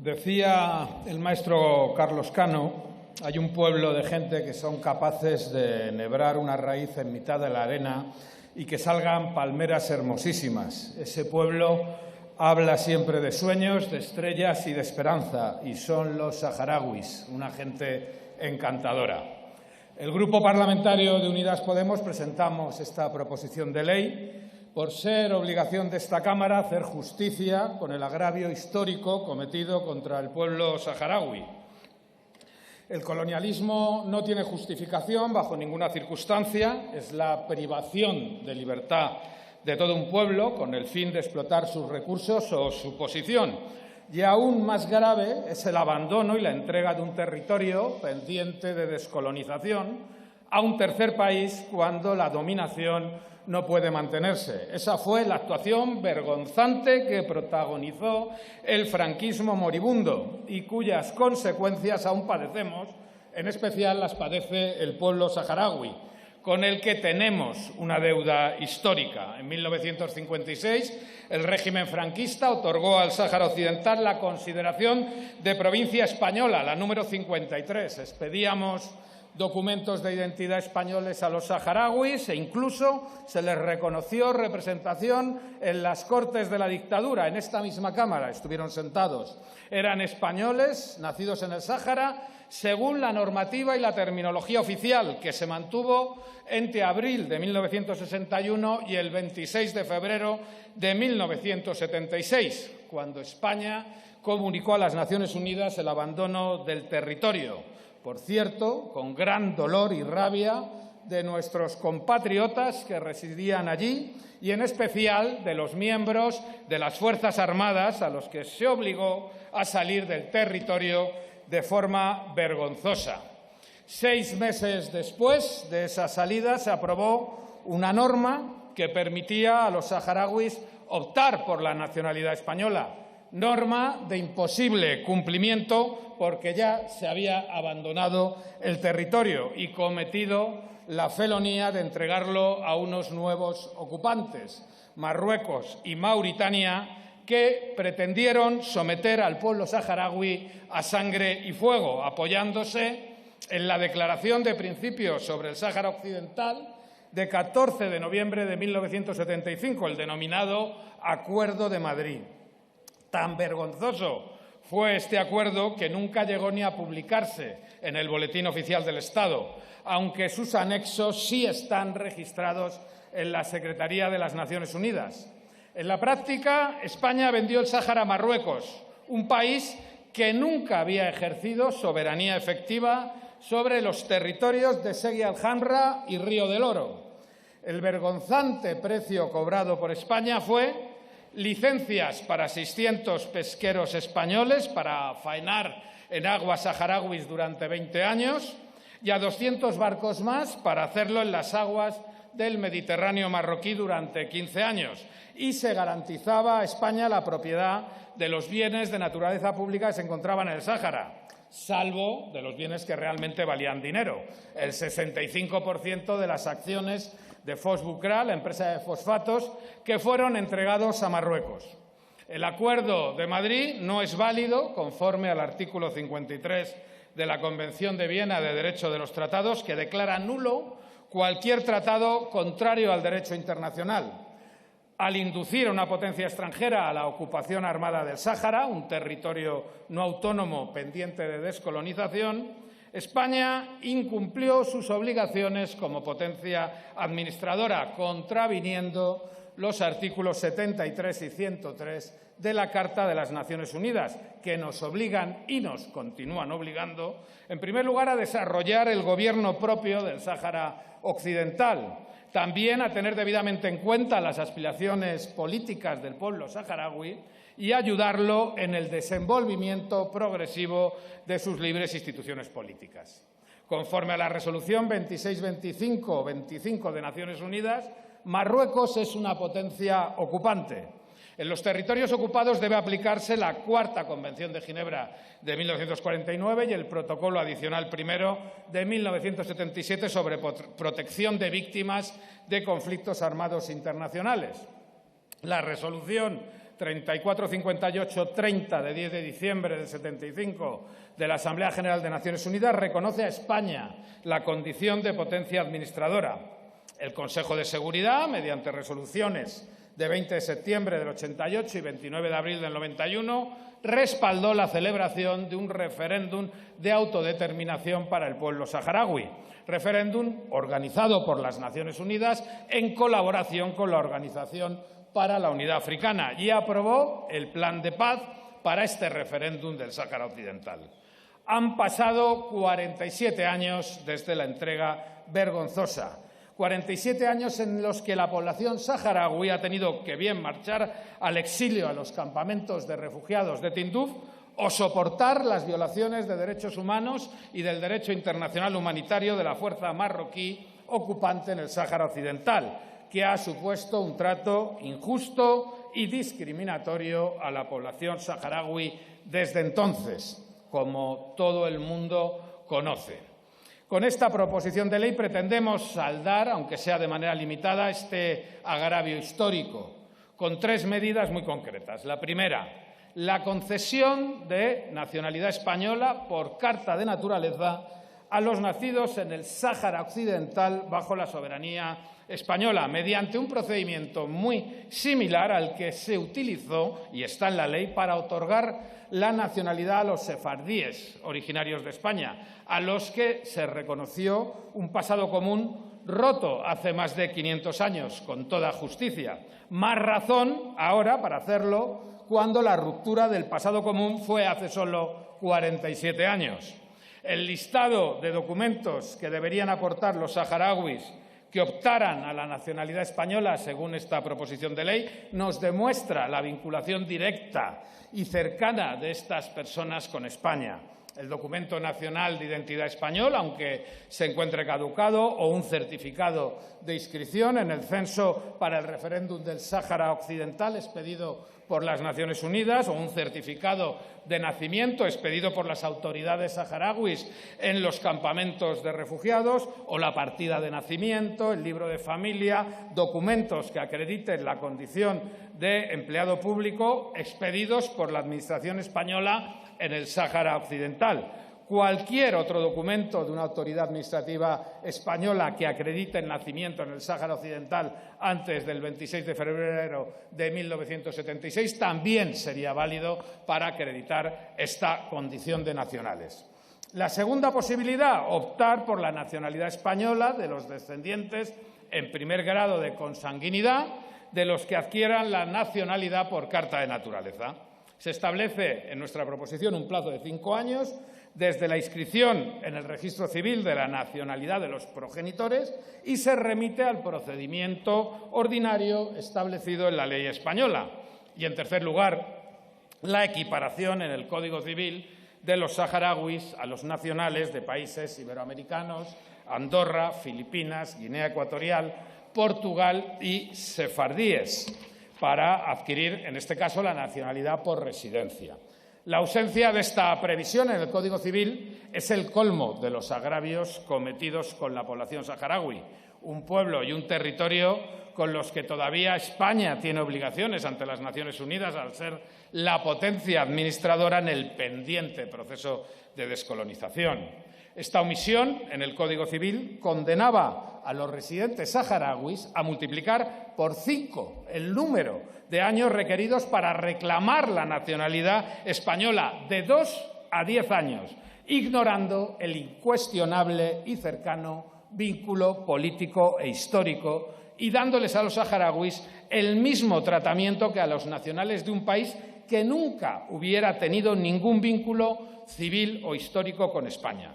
Decía el maestro Carlos Cano, hay un pueblo de gente que son capaces de enhebrar una raíz en mitad de la arena y que salgan palmeras hermosísimas. Ese pueblo habla siempre de sueños, de estrellas y de esperanza, y son los saharauis, una gente encantadora. El Grupo Parlamentario de Unidas Podemos presentamos esta proposición de ley por ser obligación de esta Cámara hacer justicia con el agravio histórico cometido contra el pueblo saharaui. El colonialismo no tiene justificación bajo ninguna circunstancia, es la privación de libertad de todo un pueblo con el fin de explotar sus recursos o su posición. Y aún más grave es el abandono y la entrega de un territorio pendiente de descolonización a un tercer país cuando la dominación no puede mantenerse. Esa fue la actuación vergonzante que protagonizó el franquismo moribundo y cuyas consecuencias aún padecemos, en especial las padece el pueblo saharaui, con el que tenemos una deuda histórica. En 1956, el régimen franquista otorgó al Sáhara Occidental la consideración de provincia española, la número 53. Expedíamos documentos de identidad españoles a los saharauis e incluso se les reconoció representación en las Cortes de la dictadura. En esta misma Cámara estuvieron sentados. Eran españoles, nacidos en el Sáhara, según la normativa y la terminología oficial, que se mantuvo entre abril de 1961 y el 26 de febrero de 1976, cuando España comunicó a las Naciones Unidas el abandono del territorio. Por cierto, con gran dolor y rabia de nuestros compatriotas que residían allí y, en especial, de los miembros de las Fuerzas Armadas a los que se obligó a salir del territorio de forma vergonzosa. 6 meses después de esa salida se aprobó una norma que permitía a los saharauis optar por la nacionalidad española. Norma de imposible cumplimiento porque ya se había abandonado el territorio y cometido la felonía de entregarlo a unos nuevos ocupantes, Marruecos y Mauritania, que pretendieron someter al pueblo saharaui a sangre y fuego, apoyándose en la Declaración de Principios sobre el Sáhara Occidental de 14 de noviembre de 1975, el denominado Acuerdo de Madrid. Tan vergonzoso fue este acuerdo que nunca llegó ni a publicarse en el Boletín Oficial del Estado, aunque sus anexos sí están registrados en la Secretaría de las Naciones Unidas. En la práctica, España vendió el Sáhara a Marruecos, un país que nunca había ejercido soberanía efectiva sobre los territorios de Segui al-Hamra y Río del Oro. El vergonzante precio cobrado por España fue licencias para 600 pesqueros españoles para faenar en aguas saharauis durante 20 años y a 200 barcos más para hacerlo en las aguas del Mediterráneo marroquí durante 15 años. Y se garantizaba a España la propiedad de los bienes de naturaleza pública que se encontraban en el Sáhara, salvo de los bienes que realmente valían dinero. El 65% de las acciones de Fosbucra, la empresa de fosfatos, que fueron entregados a Marruecos. El Acuerdo de Madrid no es válido conforme al artículo 53 de la Convención de Viena de Derecho de los Tratados, que declara nulo cualquier tratado contrario al derecho internacional. Al inducir a una potencia extranjera a la ocupación armada del Sáhara, un territorio no autónomo pendiente de descolonización, España incumplió sus obligaciones como potencia administradora, contraviniendo los artículos 73 y 103 de la Carta de las Naciones Unidas, que nos obligan y nos continúan obligando, en primer lugar, a desarrollar el gobierno propio del Sáhara Occidental, también a tener debidamente en cuenta las aspiraciones políticas del pueblo saharaui y ayudarlo en el desenvolvimiento progresivo de sus libres instituciones políticas. Conforme a la Resolución 2625 de Naciones Unidas, Marruecos es una potencia ocupante. En los territorios ocupados debe aplicarse la Cuarta Convención de Ginebra de 1949 y el Protocolo Adicional I de 1977 sobre protección de víctimas de conflictos armados internacionales. La Resolución 3458-30 de 10 de diciembre del 75 de la Asamblea General de Naciones Unidas reconoce a España la condición de potencia administradora. El Consejo de Seguridad, mediante resoluciones de 20 de septiembre del 88 y 29 de abril del 91, respaldó la celebración de un referéndum de autodeterminación para el pueblo saharaui, referéndum organizado por las Naciones Unidas en colaboración con la Organización para la Unidad Africana, y aprobó el plan de paz para este referéndum del Sáhara Occidental. Han pasado 47 años desde la entrega vergonzosa, 47 años en los que la población saharaui ha tenido que bien marchar al exilio a los campamentos de refugiados de Tinduf o soportar las violaciones de derechos humanos y del derecho internacional humanitario de la fuerza marroquí ocupante en el Sáhara Occidental, que ha supuesto un trato injusto y discriminatorio a la población saharaui desde entonces, como todo el mundo conoce. Con esta proposición de ley pretendemos saldar, aunque sea de manera limitada, este agravio histórico, con 3 medidas muy concretas. La primera, la concesión de nacionalidad española por carta de naturaleza a los nacidos en el Sáhara Occidental bajo la soberanía española, mediante un procedimiento muy similar al que se utilizó, y está en la ley, para otorgar la nacionalidad a los sefardíes originarios de España, a los que se reconoció un pasado común roto hace más de 500 años, con toda justicia. Más razón ahora para hacerlo cuando la ruptura del pasado común fue hace solo 47 años. El listado de documentos que deberían aportar los saharauis que optaran a la nacionalidad española, según esta proposición de ley, nos demuestra la vinculación directa y cercana de estas personas con España. El documento nacional de identidad español, aunque se encuentre caducado, o un certificado de inscripción en el censo para el referéndum del Sáhara Occidental expedido por las Naciones Unidas, o un certificado de nacimiento expedido por las autoridades saharauis en los campamentos de refugiados, o la partida de nacimiento, el libro de familia, documentos que acrediten la condición de empleado público expedidos por la Administración española en el Sáhara Occidental. Cualquier otro documento de una autoridad administrativa española que acredite el nacimiento en el Sáhara Occidental antes del 26 de febrero de 1976 también sería válido para acreditar esta condición de nacionales. La segunda posibilidad, optar por la nacionalidad española de los descendientes en primer grado de consanguinidad de los que adquieran la nacionalidad por carta de naturaleza. Se establece en nuestra proposición un plazo de 5 años desde la inscripción en el registro civil de la nacionalidad de los progenitores y se remite al procedimiento ordinario establecido en la ley española. Y, en tercer lugar, la equiparación en el Código Civil de los saharauis a los nacionales de países iberoamericanos, Andorra, Filipinas, Guinea Ecuatorial, Portugal y sefardíes, para adquirir, en este caso, la nacionalidad por residencia. La ausencia de esta previsión en el Código Civil es el colmo de los agravios cometidos con la población saharaui, un pueblo y un territorio con los que todavía España tiene obligaciones ante las Naciones Unidas al ser la potencia administradora en el pendiente proceso de descolonización. Esta omisión en el Código Civil condenaba a los residentes saharauis a multiplicar por 5 el número de años requeridos para reclamar la nacionalidad española, de 2 a 10 años, ignorando el incuestionable y cercano vínculo político e histórico y dándoles a los saharauis el mismo tratamiento que a los nacionales de un país que nunca hubiera tenido ningún vínculo civil o histórico con España.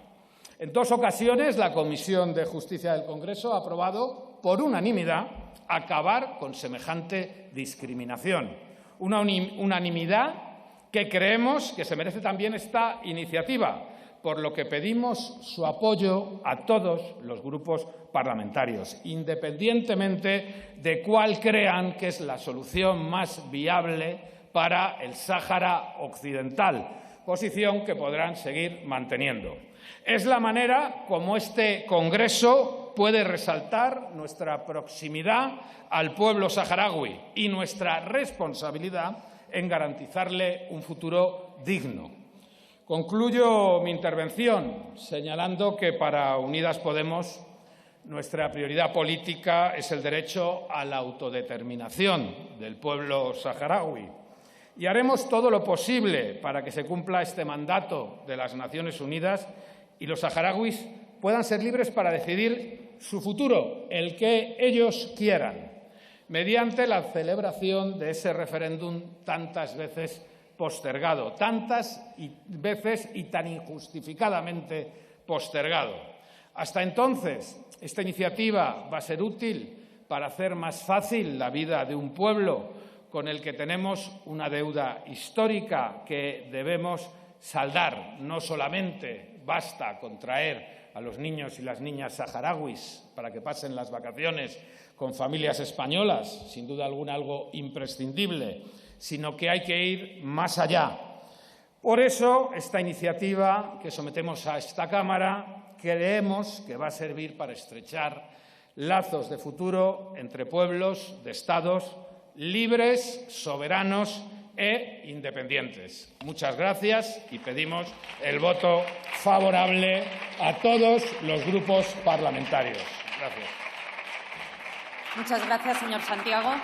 En 2 ocasiones, la Comisión de Justicia del Congreso ha aprobado por unanimidad acabar con semejante discriminación. Una unanimidad que creemos que se merece también esta iniciativa, por lo que pedimos su apoyo a todos los grupos parlamentarios, independientemente de cuál crean que es la solución más viable para el Sáhara Occidental, posición que podrán seguir manteniendo. Es la manera como este Congreso puede resaltar nuestra proximidad al pueblo saharaui y nuestra responsabilidad en garantizarle un futuro digno. Concluyo mi intervención señalando que para Unidas Podemos nuestra prioridad política es el derecho a la autodeterminación del pueblo saharaui y haremos todo lo posible para que se cumpla este mandato de las Naciones Unidas y los saharauis puedan ser libres para decidir su futuro, el que ellos quieran, mediante la celebración de ese referéndum tantas veces postergado, tantas veces y tan injustificadamente postergado. Hasta entonces, esta iniciativa va a ser útil para hacer más fácil la vida de un pueblo con el que tenemos una deuda histórica que debemos saldar. No solamente basta con traer a los niños y las niñas saharauis para que pasen las vacaciones con familias españolas, sin duda alguna algo imprescindible, sino que hay que ir más allá. Por eso, esta iniciativa que sometemos a esta Cámara creemos que va a servir para estrechar lazos de futuro entre pueblos de Estados libres, soberanos e independientes. Muchas gracias y pedimos el voto favorable a todos los grupos parlamentarios. Gracias. Muchas gracias, señor Santiago.